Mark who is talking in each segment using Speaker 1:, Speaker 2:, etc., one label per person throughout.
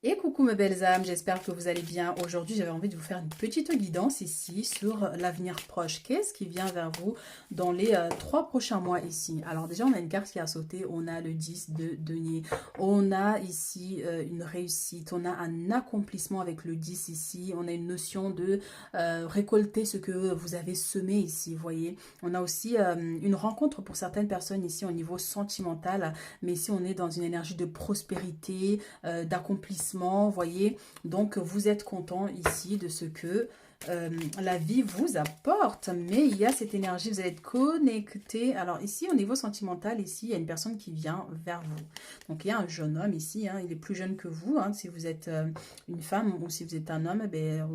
Speaker 1: Et coucou mes belles âmes, j'espère que vous allez bien. Aujourd'hui, j'avais envie de vous faire une petite guidance ici sur l'avenir proche. Qu'est-ce qui vient vers vous dans les 3 prochains mois ici? Alors déjà, on a une carte qui a sauté, on a le 10 de denier. On a ici une réussite, on a un accomplissement avec le 10 ici. On a une notion de récolter ce que vous avez semé ici, vous voyez. On a aussi une rencontre pour certaines personnes ici au niveau sentimental, mais ici on est dans une énergie de prospérité, d'accomplissement, voyez. Donc, vous êtes content ici de ce que la vie vous apporte, mais il y a cette énergie, vous allez être connecté. Alors ici, au niveau sentimental, ici, il y a une personne qui vient vers vous. Donc, il y a un jeune homme ici, hein, il est plus jeune que vous, hein, si vous êtes une femme ou si vous êtes un homme, ben,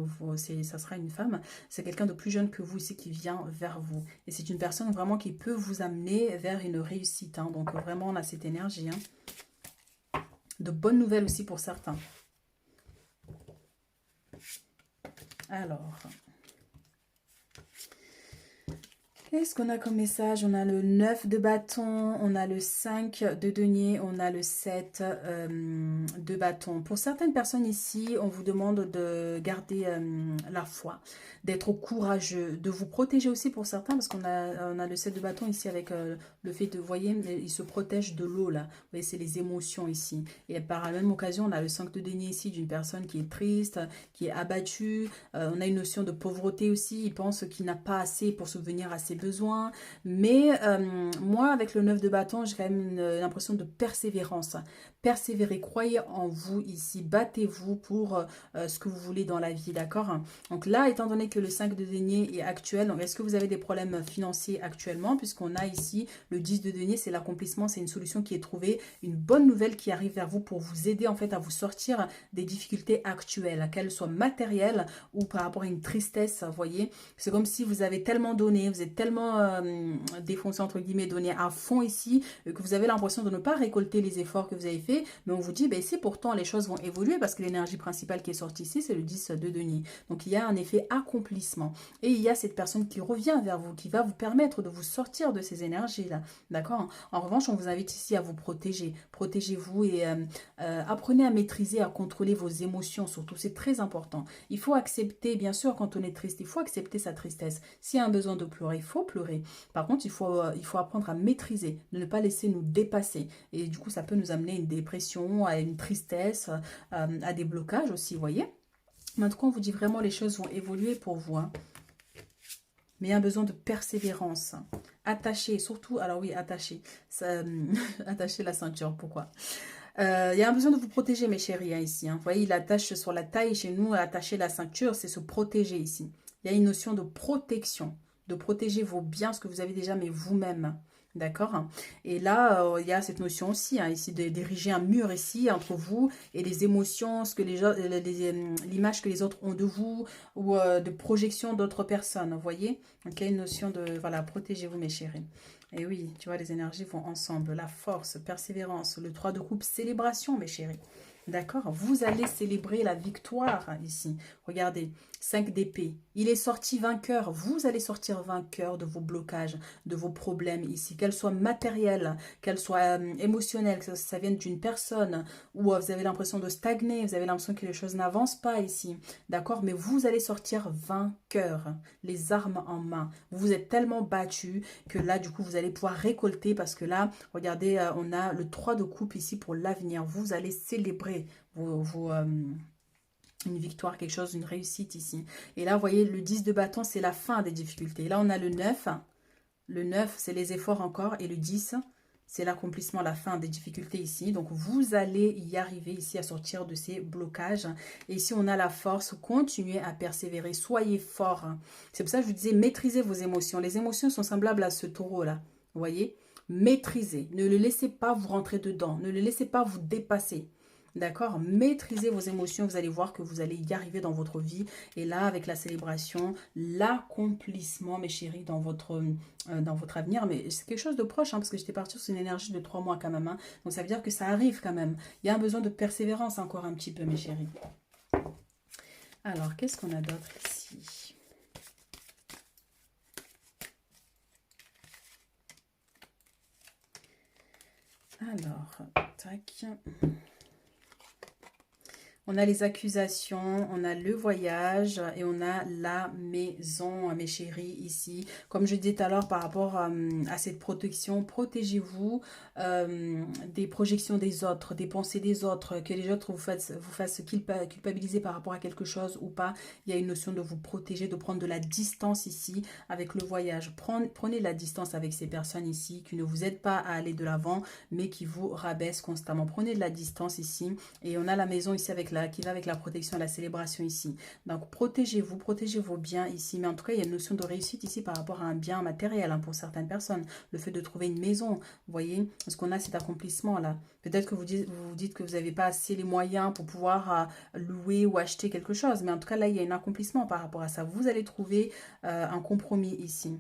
Speaker 1: ça sera une femme. C'est quelqu'un de plus jeune que vous ici qui vient vers vous. Et c'est une personne vraiment qui peut vous amener vers une réussite. Hein. Donc, vraiment, on a cette énergie. Hein. De bonnes nouvelles aussi pour certains. Alors, qu'est-ce qu'on a comme message? On a le 9 de bâton, on a le 5 de denier, on a le 7 de bâton. Pour certaines personnes ici, on vous demande de garder la foi, d'être courageux, de vous protéger aussi pour certains, parce on a le 7 de bâton ici avec le fait de, vous voyez, il se protège de l'eau là. Vous voyez, c'est les émotions ici. Et par la même occasion, on a le 5 de denier ici d'une personne qui est triste, qui est abattue. On a une notion de pauvreté aussi. Il pense qu'il n'a pas assez pour subvenir à ses besoins. Mais moi, avec le 9 de bâton, j'ai quand même l'impression de persévérance. Persévérez, croyez en vous ici. Battez-vous pour ce que vous voulez dans la vie, d'accord? Donc là, étant donné que le 5 de denier est actuel, est-ce que vous avez des problèmes financiers actuellement? Puisqu'on a ici le 10 de denier, c'est l'accomplissement, c'est une solution qui est trouvée, une bonne nouvelle qui arrive vers vous pour vous aider en fait à vous sortir des difficultés actuelles, qu'elles soient matérielles ou par rapport à une tristesse, vous voyez. C'est comme si vous avez tellement donné, vous êtes tellement défoncé entre guillemets, donné à fond ici, que vous avez l'impression de ne pas récolter les efforts que vous avez fait, mais on vous dit, ben ici pourtant les choses vont évoluer parce que l'énergie principale qui est sortie ici, c'est le 10 de denier. Donc il y a un effet accomplissement. Et il y a cette personne qui revient vers vous, qui va vous permettre de vous sortir de ces énergies-là. D'accord? En revanche, on vous invite ici à vous protéger. Protégez-vous et apprenez à maîtriser, à contrôler vos émotions surtout. C'est très important. Il faut accepter, bien sûr, quand on est triste, il faut accepter sa tristesse. S'il y a un besoin de pleurer, il faut pleurer. Par contre, il faut apprendre à maîtriser, de ne pas laisser nous dépasser. Et du coup, ça peut nous amener à une dépression, à une tristesse, à des blocages aussi, vous voyez. Mais en tout cas, on vous dit vraiment les choses vont évoluer pour vous. Hein. Mais il y a un besoin de persévérance. Attachez, surtout, alors oui, attachez. Attachez la ceinture, pourquoi? Il y a un besoin de vous protéger, mes chéris, hein, ici. Hein. Vous voyez, il attache sur la taille. Chez nous, attacher la ceinture, c'est se protéger ici. Il y a une notion de protection, de protéger vos biens, ce que vous avez déjà, mais vous-même. D'accord? Et là, il y a cette notion aussi, hein, ici, d'ériger un mur ici, entre vous et les émotions, ce que l'image que les autres ont de vous, ou de projection d'autres personnes. Vous voyez? Donc, il y a une notion de, voilà, protégez-vous, mes chéris. Et oui, tu vois, les énergies vont ensemble. La force, persévérance, le 3 de coupe, célébration, mes chéris. D'accord? Vous allez célébrer la victoire ici. Regardez, 5 d'épée. Il est sorti vainqueur. Vous allez sortir vainqueur de vos blocages, de vos problèmes ici. Qu'elles soient matérielles, qu'elles soient émotionnelles, que ça vienne d'une personne, ou vous avez l'impression de stagner, vous avez l'impression que les choses n'avancent pas ici. D'accord? Mais vous allez sortir vainqueur, les armes en main. Vous êtes tellement battu que là, du coup, vous allez pouvoir récolter parce que là, regardez, on a le 3 de coupe ici pour l'avenir. Vous allez célébrer une victoire, quelque chose, une réussite ici. Et là, vous voyez, le 10 de bâton, c'est la fin des difficultés. Et là, on a le 9. Le 9, c'est les efforts encore. Et le 10, c'est l'accomplissement, la fin des difficultés ici. Donc, vous allez y arriver ici à sortir de ces blocages. Et ici, on a la force. Continuez à persévérer. Soyez fort. C'est pour ça que je vous disais, maîtrisez vos émotions. Les émotions sont semblables à ce taureau-là. Vous voyez? Maîtrisez. Ne le laissez pas vous rentrer dedans. Ne le laissez pas vous dépasser. D'accord? Maîtrisez vos émotions. Vous allez voir que vous allez y arriver dans votre vie. Et là, avec la célébration, l'accomplissement, mes chéris, dans votre avenir. Mais c'est quelque chose de proche, hein, parce que j'étais partie sur une énergie de 3 mois quand même. Hein. Donc, ça veut dire que ça arrive quand même. Il y a un besoin de persévérance encore un petit peu, mes chéris. Alors, qu'est-ce qu'on a d'autre ici? Alors, tac. On a les accusations, on a le voyage et on a la maison, mes chéris, ici. Comme je disais tout à l'heure par rapport à cette protection, protégez-vous des projections des autres, des pensées des autres, que les autres vous fassent culpabiliser par rapport à quelque chose ou pas. Il y a une notion de vous protéger, de prendre de la distance ici avec le voyage. Prenez la distance avec ces personnes ici qui ne vous aident pas à aller de l'avant, mais qui vous rabaissent constamment. Prenez de la distance ici. Et on a la maison ici avec qui va avec la protection, la célébration ici. Donc protégez-vous, protégez vos biens ici. Mais en tout cas, il y a une notion de réussite ici par rapport à un bien matériel pour certaines personnes. Le fait de trouver une maison, vous voyez, parce qu'on a cet accomplissement là. Peut-être que vous vous dites que vous n'avez pas assez les moyens pour pouvoir louer ou acheter quelque chose. Mais en tout cas, là, il y a un accomplissement par rapport à ça. Vous allez trouver un compromis ici.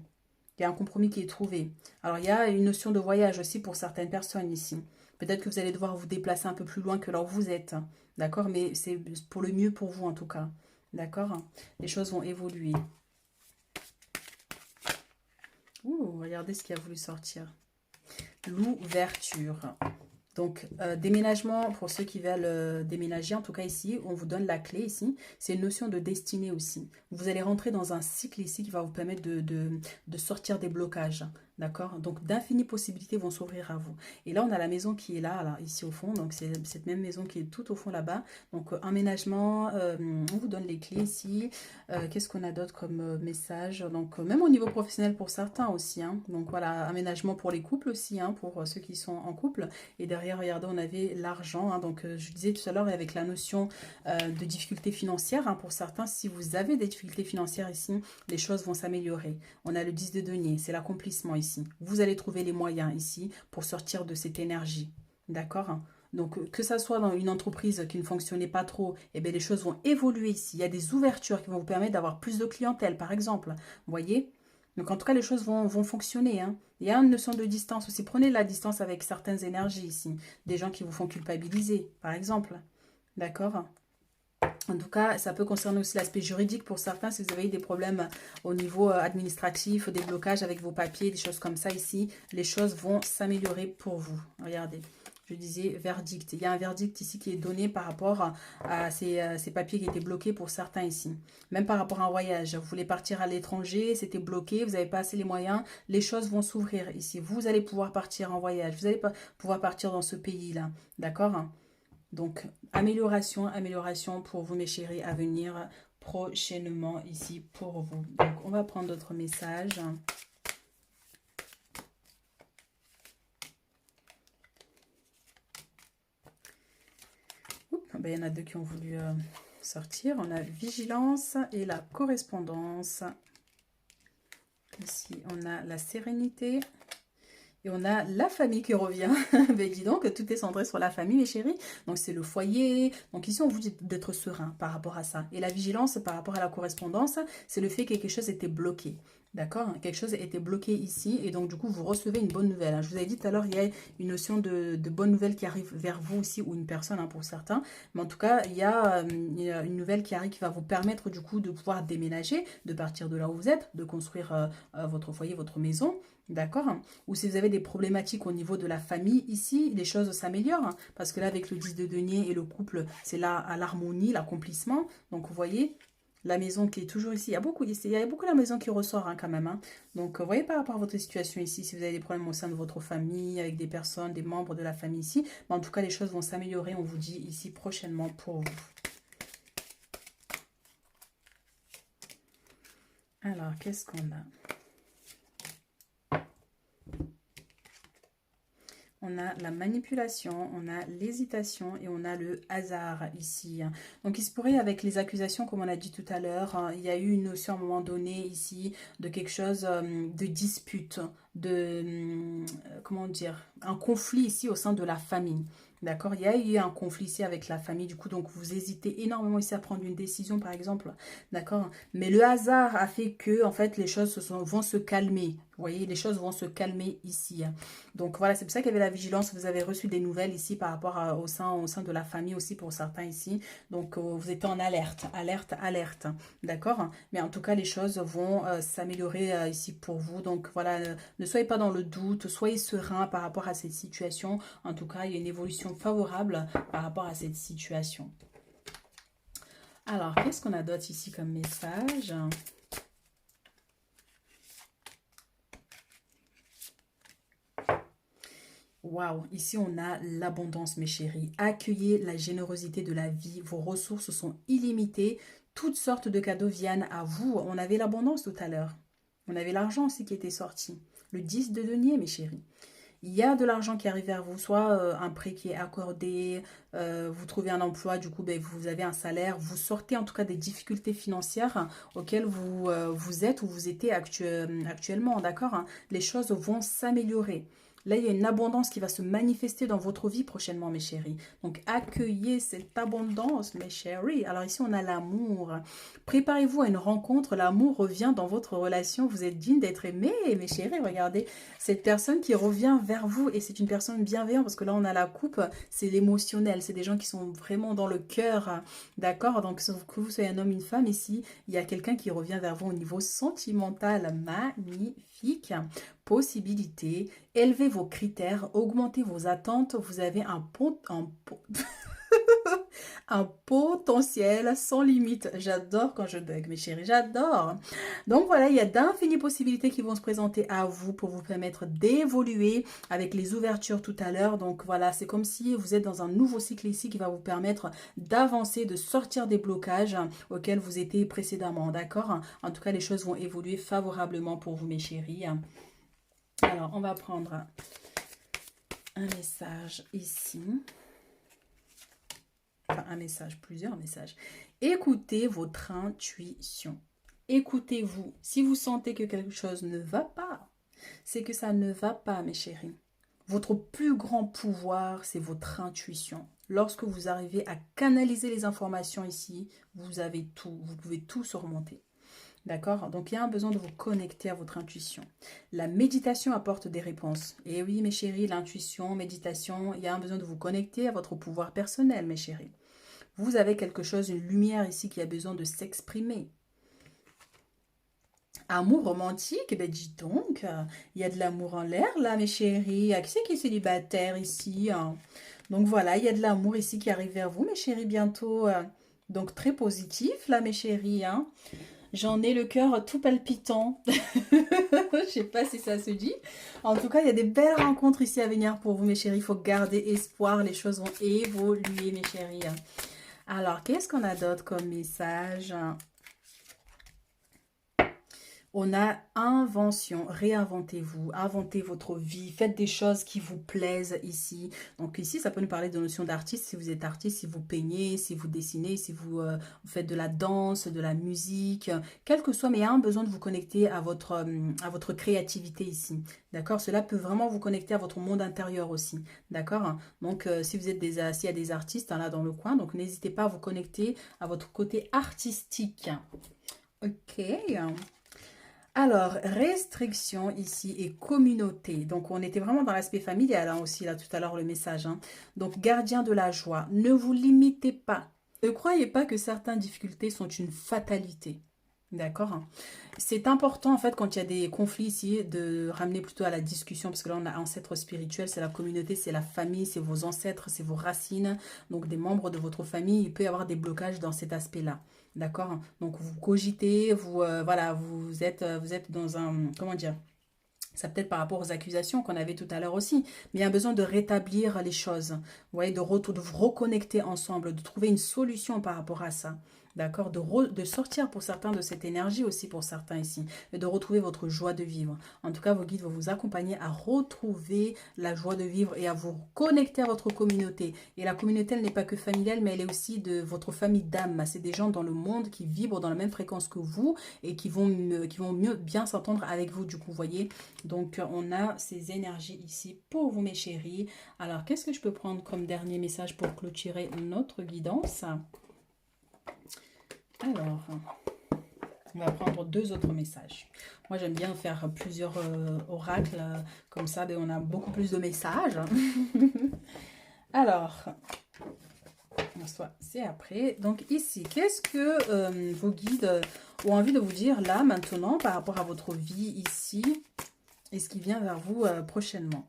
Speaker 1: Il y a un compromis qui est trouvé. Alors, il y a une notion de voyage aussi pour certaines personnes ici. Peut-être que vous allez devoir vous déplacer un peu plus loin que là où vous êtes. D'accord? Mais c'est pour le mieux pour vous en tout cas. D'accord? Les choses vont évoluer. Ouh, regardez ce qui a voulu sortir. L'ouverture. Donc, déménagement, pour ceux qui veulent déménager, en tout cas ici, on vous donne la clé ici. C'est une notion de destinée aussi. Vous allez rentrer dans un cycle ici qui va vous permettre de sortir des blocages. D'accord? Donc, d'infinies possibilités vont s'ouvrir à vous. Et là, on a la maison qui est là, ici au fond. Donc, c'est cette même maison qui est tout au fond là-bas. Donc, emménagement, on vous donne les clés ici. Qu'est-ce qu'on a d'autre comme message? Donc, même au niveau professionnel pour certains aussi. Donc, voilà, aménagement pour les couples aussi, pour ceux qui sont en couple. Et derrière, regardez, on avait l'argent. Donc, je disais tout à l'heure, avec la notion de difficultés financières, pour certains, si vous avez des difficultés financières ici, les choses vont s'améliorer. On a le 10 de denier, c'est l'accomplissement ici. Vous allez trouver les moyens ici pour sortir de cette énergie. D'accord? Donc, que ça soit dans une entreprise qui ne fonctionnait pas trop, eh bien, les choses vont évoluer ici. Il y a des ouvertures qui vont vous permettre d'avoir plus de clientèle, par exemple. Vous voyez? Donc, en tout cas, les choses vont fonctionner. Il y a une notion de distance aussi. Prenez la distance avec certaines énergies ici. Des gens qui vous font culpabiliser, par exemple. D'accord? En tout cas, ça peut concerner aussi l'aspect juridique pour certains. Si vous avez eu des problèmes au niveau administratif, des blocages avec vos papiers, des choses comme ça ici, les choses vont s'améliorer pour vous. Regardez, je disais verdict. Il y a un verdict ici qui est donné par rapport à ces papiers qui étaient bloqués pour certains ici. Même par rapport à un voyage. Vous voulez partir à l'étranger, c'était bloqué, vous n'avez pas assez les moyens. Les choses vont s'ouvrir ici. Vous allez pouvoir partir en voyage. Vous allez pouvoir partir dans ce pays-là. D'accord ? Donc, amélioration pour vous, mes chéris, à venir prochainement ici pour vous. Donc, on va prendre d'autres messages. Ben, il y en a deux qui ont voulu sortir. On a vigilance et la correspondance. Ici, on a la sérénité. Et on a la famille qui revient. Ben dis donc, tout est centré sur la famille, mes chéris. Donc, c'est le foyer. Donc, ici, on vous dit d'être serein par rapport à ça. Et la vigilance par rapport à la correspondance, c'est le fait que quelque chose était bloqué. D'accord? Quelque chose était bloqué ici. Et donc, du coup, vous recevez une bonne nouvelle. Je vous avais dit tout à l'heure, il y a une notion de bonne nouvelle qui arrive vers vous aussi, ou une personne pour certains. Mais en tout cas, il y a une nouvelle qui arrive qui va vous permettre, du coup, de pouvoir déménager, de partir de là où vous êtes, de construire votre foyer, votre maison. D'accord? Ou si vous avez des problématiques au niveau de la famille, ici, les choses s'améliorent. Parce que là, avec le 10 de denier et le couple, c'est là à l'harmonie, l'accomplissement. Donc, vous voyez, la maison qui est toujours ici. Il y a beaucoup la maison qui ressort quand même. Donc, vous voyez par rapport à votre situation ici, si vous avez des problèmes au sein de votre famille, avec des personnes, des membres de la famille ici. Mais en tout cas, les choses vont s'améliorer, on vous dit ici prochainement pour vous. Alors, qu'est-ce qu'on a ? On a la manipulation, on a l'hésitation et on a le hasard ici. Donc, il se pourrait avec les accusations, comme on a dit tout à l'heure, il y a eu une notion à un moment donné ici de quelque chose de dispute, comment dire, un conflit ici au sein de la famille. D'accord? Il y a eu un conflit ici avec la famille, du coup, donc vous hésitez énormément ici à prendre une décision, par exemple. D'accord? Mais le hasard a fait que, en fait, les choses vont se calmer. Vous voyez, les choses vont se calmer ici. Donc voilà, c'est pour ça qu'il y avait la vigilance. Vous avez reçu des nouvelles ici par rapport au sein de la famille aussi pour certains ici. Donc vous êtes en alerte, alerte. D'accord? Mais en tout cas, les choses vont s'améliorer ici pour vous. Donc voilà, ne soyez pas dans le doute, soyez serein par rapport à cette situation. En tout cas, il y a une évolution favorable par rapport à cette situation. Alors, qu'est-ce qu'on a d'autre ici comme message? Waouh, ici on a l'abondance, mes chéris. Accueillez la générosité de la vie. Vos ressources sont illimitées. Toutes sortes de cadeaux viennent à vous. On avait l'abondance tout à l'heure. On avait l'argent aussi qui était sorti. Le 10 de denier, mes chéris. Il y a de l'argent qui arrive vers vous, soit un prêt qui est accordé, vous trouvez un emploi, du coup ben, vous avez un salaire, vous sortez en tout cas des difficultés financières auxquelles vous êtes ou vous étiez actuellement, d'accord, hein. Les choses vont s'améliorer. Là, il y a une abondance qui va se manifester dans votre vie prochainement, mes chéris. Donc, accueillez cette abondance, mes chéris. Alors ici, on a l'amour. Préparez-vous à une rencontre. L'amour revient dans votre relation. Vous êtes digne d'être aimé, mes chéris. Regardez, cette personne qui revient vers vous et c'est une personne bienveillante parce que là, on a la coupe. C'est l'émotionnel. C'est des gens qui sont vraiment dans le cœur. D'accord? Donc, que vous soyez un homme, une femme, ici, il y a quelqu'un qui revient vers vous au niveau sentimental. Magnifique. Possibilités, élevez vos critères, augmentez vos attentes, vous avez un potentiel sans limite. J'adore quand je bug, mes chéris, j'adore. Donc voilà, il y a d'infinies possibilités qui vont se présenter à vous pour vous permettre d'évoluer avec les ouvertures tout à l'heure. Donc voilà, c'est comme si vous êtes dans un nouveau cycle ici qui va vous permettre d'avancer, de sortir des blocages auxquels vous étiez précédemment, d'accord? En tout cas, les choses vont évoluer favorablement pour vous, mes chéris. Alors, on va prendre un message ici. Enfin, un message, plusieurs messages. Écoutez votre intuition. Écoutez-vous. Si vous sentez que quelque chose ne va pas, c'est que ça ne va pas, mes chéris. Votre plus grand pouvoir, c'est votre intuition. Lorsque vous arrivez à canaliser les informations ici, vous avez tout. Vous pouvez tout surmonter. D'accord? Donc, il y a un besoin de vous connecter à votre intuition. La méditation apporte des réponses. Et oui, mes chéris, l'intuition, méditation, il y a un besoin de vous connecter à votre pouvoir personnel, mes chéris. Vous avez quelque chose, une lumière ici qui a besoin de s'exprimer. Amour romantique, ben dis donc, il y a de l'amour en l'air là, mes chéris. Qui c'est qui est célibataire ici, hein? Donc voilà, il y a de l'amour ici qui arrive vers vous, mes chéris, bientôt. Donc très positif là, mes chéris, hein. J'en ai le cœur tout palpitant. Je sais pas si ça se dit. En tout cas, il y a des belles rencontres ici à venir pour vous, mes chéris. Il faut garder espoir. Les choses vont évoluer, mes chéris. Alors, qu'est-ce qu'on a d'autre comme message? On a invention, réinventez-vous, inventez votre vie, faites des choses qui vous plaisent ici. Donc ici, ça peut nous parler de notion d'artiste, si vous êtes artiste, si vous peignez, si vous dessinez, si vous faites de la danse, de la musique, quel que soit, mais il y a un besoin de vous connecter à votre créativité ici. D'accord? Cela peut vraiment vous connecter à votre monde intérieur aussi. D'accord? Donc si vous êtes s'il y a des artistes là dans le coin, donc n'hésitez pas à vous connecter à votre côté artistique. Ok. Alors, restriction ici et communauté. Donc, on était vraiment dans l'aspect familial hein, aussi, là, tout à l'heure, le message. Hein. Donc, gardien de la joie, ne vous limitez pas. Ne croyez pas que certaines difficultés sont une fatalité. D'accord? C'est important, en fait, quand il y a des conflits ici, de ramener plutôt à la discussion, parce que là, on a ancêtre spirituel, c'est la communauté, c'est la famille, c'est vos ancêtres, c'est vos racines, donc des membres de votre famille, il peut y avoir des blocages dans cet aspect-là. D'accord? Donc, vous cogitez, voilà, vous êtes dans un, comment dire? Ça peut-être par rapport aux accusations qu'on avait tout à l'heure aussi. Mais il y a besoin de rétablir les choses. Vous voyez, de vous reconnecter ensemble, de trouver une solution par rapport à ça. D'accord? De sortir pour certains de cette énergie aussi pour certains ici. Et de retrouver votre joie de vivre. En tout cas, vos guides vont vous accompagner à retrouver la joie de vivre et à vous connecter à votre communauté. Et la communauté, elle n'est pas que familiale, mais elle est aussi de votre famille d'âme. C'est des gens dans le monde qui vibrent dans la même fréquence que vous et qui vont mieux bien s'entendre avec vous, du coup, vous voyez. Donc, on a ces énergies ici pour vous, mes chéris. Alors, qu'est-ce que je peux prendre comme dernier message pour clôturer notre guidance? Alors, on va prendre deux autres messages. Moi, j'aime bien faire plusieurs oracles. Comme ça, ben, on a beaucoup plus de messages. Alors, c'est après. Donc, ici, qu'est-ce que vos guides ont envie de vous dire là, maintenant, par rapport à votre vie ici et ce qui vient vers vous prochainement?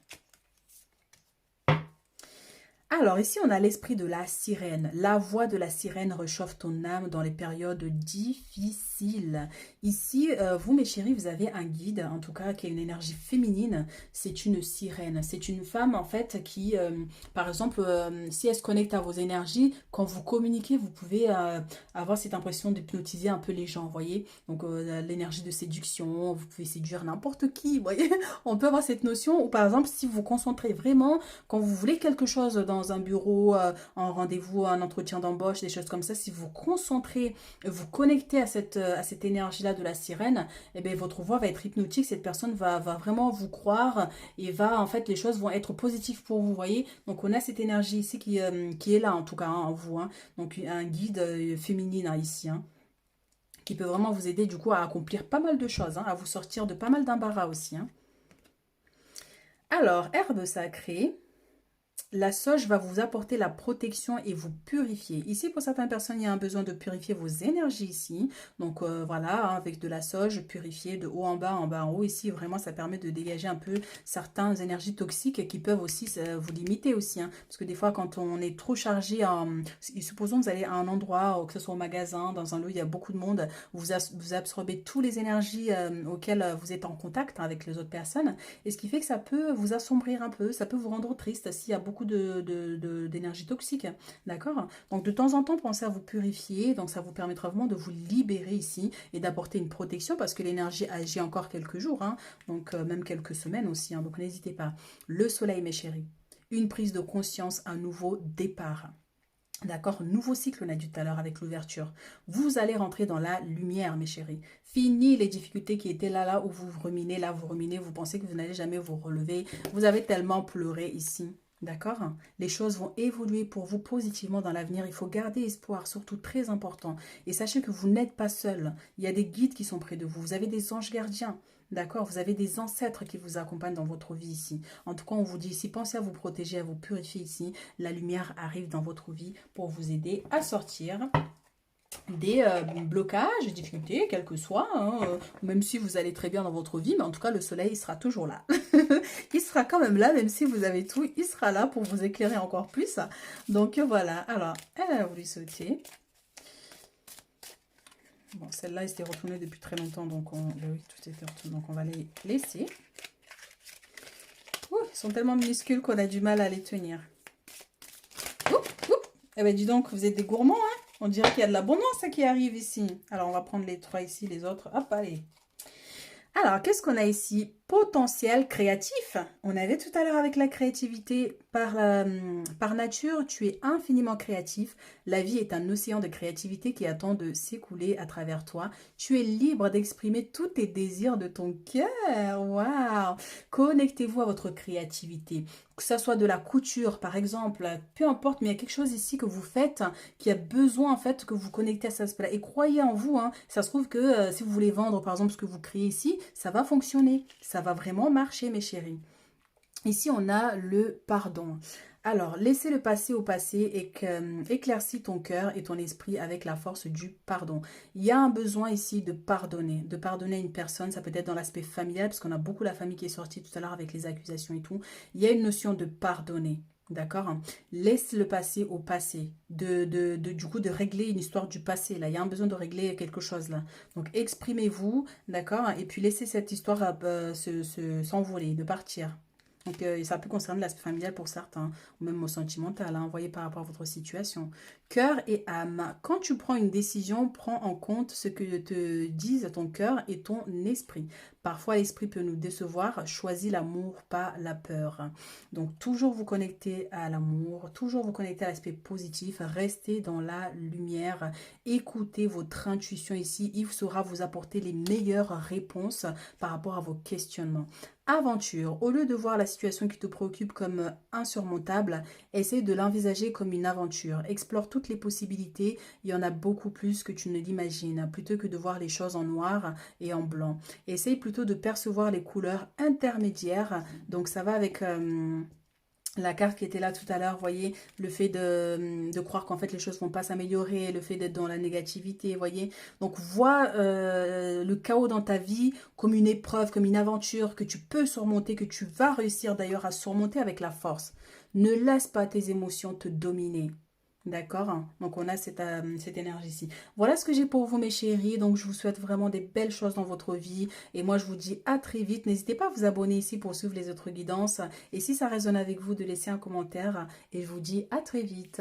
Speaker 1: Alors ici, on a l'esprit de la sirène. La voix de la sirène réchauffe ton âme dans les périodes difficiles. Ici, vous, mes chéris, vous avez un guide, en tout cas, qui a une énergie féminine. C'est une sirène. C'est une femme, en fait, qui, par exemple, si elle se connecte à vos énergies, quand vous communiquez, vous pouvez avoir cette impression d'hypnotiser un peu les gens, vous voyez. Donc, l'énergie de séduction, vous pouvez séduire n'importe qui, vous voyez. On peut avoir cette notion, ou par exemple, si vous vous concentrez vraiment quand vous voulez quelque chose dans un bureau, en rendez-vous, un entretien d'embauche, des choses comme ça, si vous vous concentrez, vous connectez à cette énergie-là de la sirène, eh bien, votre voix va être hypnotique, cette personne va vraiment vous croire et va, en fait, les choses vont être positives pour vous, voyez. Donc, on a cette énergie ici qui est là, en tout cas, hein, en vous. Hein. Donc, un guide féminine hein, ici, hein, qui peut vraiment vous aider, du coup, à accomplir pas mal de choses, hein, à vous sortir de pas mal d'embarras aussi. Hein. Alors, herbe sacrée. La sauge va vous apporter la protection et vous purifier. Ici, pour certaines personnes, il y a un besoin de purifier vos énergies ici. Donc voilà, hein, avec de la sauge, purifier de haut en bas en haut. Ici, vraiment, ça permet de dégager un peu certaines énergies toxiques qui peuvent aussi vous limiter aussi. Hein. Parce que des fois, quand on est trop chargé, supposons que vous allez à un endroit, que ce soit au magasin, dans un lieu, il y a beaucoup de monde, vous absorbez toutes les énergies auxquelles vous êtes en contact hein, avec les autres personnes. Et ce qui fait que ça peut vous assombrir un peu, ça peut vous rendre triste s'il y a beaucoup d'énergie toxique, d'accord? Donc de temps en temps, pensez à vous purifier, donc ça vous permettra vraiment de vous libérer ici et d'apporter une protection parce que l'énergie agit encore quelques jours, hein, donc même quelques semaines aussi, hein, donc n'hésitez pas. Le soleil, mes chéris, une prise de conscience, un nouveau départ. D'accord, nouveau cycle, on a dit tout à l'heure avec l'ouverture. Vous allez rentrer dans la lumière, mes chéris. Fini les difficultés qui étaient là où vous ruminez, vous pensez que vous n'allez jamais vous relever. Vous avez tellement pleuré ici. D'accord? Les choses vont évoluer pour vous positivement dans l'avenir. Il faut garder espoir, surtout très important. Et sachez que vous n'êtes pas seul. Il y a des guides qui sont près de vous. Vous avez des anges gardiens. D'accord? Vous avez des ancêtres qui vous accompagnent dans votre vie ici. En tout cas, on vous dit ici, pensez à vous protéger, à vous purifier ici. La lumière arrive dans votre vie pour vous aider à sortir des blocages, des difficultés, quels que soient, hein, même si vous allez très bien dans votre vie, mais en tout cas, le soleil, il sera toujours là. Il sera quand même là, même si vous avez tout, il sera là pour vous éclairer encore plus. Donc voilà, alors, elle a voulu sauter. Bon, celle-là, elle s'était retournée depuis très longtemps, donc oui, tout était retourné, donc on va les laisser. Ouh, ils sont tellement minuscules qu'on a du mal à les tenir. Ouh, ouh. Eh bien, dis donc, vous êtes des gourmands, hein? On dirait qu'il y a de l'abondance qui arrive ici. Alors, on va prendre les trois ici, les autres. Hop, allez. Alors, qu'est-ce qu'on a ici? Potentiel créatif. On avait tout à l'heure avec la créativité. Par nature, tu es infiniment créatif. La vie est un océan de créativité qui attend de s'écouler à travers toi. Tu es libre d'exprimer tous tes désirs de ton cœur. Waouh! Connectez-vous à votre créativité. Que ça soit de la couture, par exemple, peu importe, mais il y a quelque chose ici que vous faites qui a besoin, en fait, que vous connectez à cet aspect-là. Et croyez en vous, hein. Ça se trouve que si vous voulez vendre, par exemple, ce que vous créez ici, ça va fonctionner. Ça va vraiment marcher, mes chéris. Ici, on a le pardon. Alors, laissez le passé au passé et éclaircis ton cœur et ton esprit avec la force du pardon. Il y a un besoin ici de pardonner à une personne. Ça peut être dans l'aspect familial, parce qu'on a beaucoup la famille qui est sortie tout à l'heure avec les accusations et tout. Il y a une notion de pardonner. D'accord? Laisse le passé au passé. Du coup, de régler une histoire du passé. Là, il y a un besoin de régler quelque chose là. Donc, exprimez-vous, d'accord? Et puis, laissez cette histoire s'envoler, de partir. Donc, ça peut concerner l'aspect familial pour certains, ou même au sentimental, hein, voyez par rapport à votre situation. Cœur et âme. Quand tu prends une décision, prends en compte ce que te disent ton cœur et ton esprit. Parfois, l'esprit peut nous décevoir. Choisis l'amour, pas la peur. Donc, toujours vous connecter à l'amour, toujours vous connecter à l'aspect positif. Restez dans la lumière. Écoutez votre intuition ici. Il saura vous apporter les meilleures réponses par rapport à vos questionnements. Aventure. Au lieu de voir la situation qui te préoccupe comme insurmontable, essaie de l'envisager comme une aventure. Explore toutes les possibilités. Il y en a beaucoup plus que tu ne l'imagines, plutôt que de voir les choses en noir et en blanc. Essaye plutôt de percevoir les couleurs intermédiaires. Donc ça va avec la carte qui était là tout à l'heure, voyez, le fait de croire qu'en fait les choses vont pas s'améliorer, le fait d'être dans la négativité, voyez. Donc vois le chaos dans ta vie comme une épreuve, comme une aventure que tu peux surmonter, que tu vas réussir d'ailleurs à surmonter avec la force. Ne laisse pas tes émotions te dominer. D'accord? Donc, on a cette énergie-ci. Voilà ce que j'ai pour vous, mes chéris. Donc, je vous souhaite vraiment des belles choses dans votre vie. Et moi, je vous dis à très vite. N'hésitez pas à vous abonner ici pour suivre les autres guidances. Et si ça résonne avec vous, de laisser un commentaire. Et je vous dis à très vite.